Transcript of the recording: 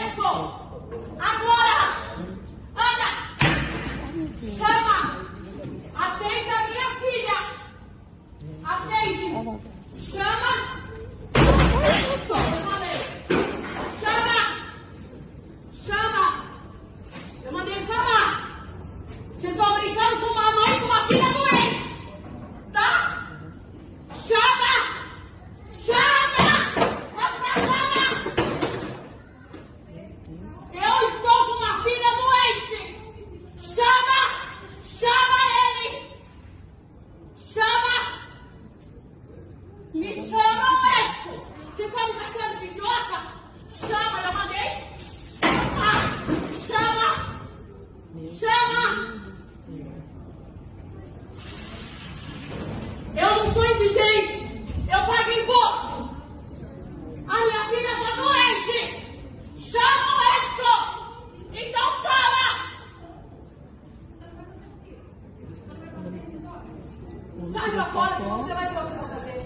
Edson! Agora! Anda! Chama! Atende a minha filha! Atende! Chama! Edson, eu falei! Chama! Chama! Eu mandei chamar! Vocês estão brincando com uma mãe e com uma filha doente! Tá? Chama! Chama! Eu estou com uma filha doente! Chama! Chama ele! Chama! Me chama, Edson! Vocês estão me achando de idiota? Chama, eu mandei! Chama! Chama! Eu não sou indigente! Eu pago imposto! A minha filha está doente! Chama o Edson! Então chama! Sai pra fora que você vai ver o que eu vou fazer.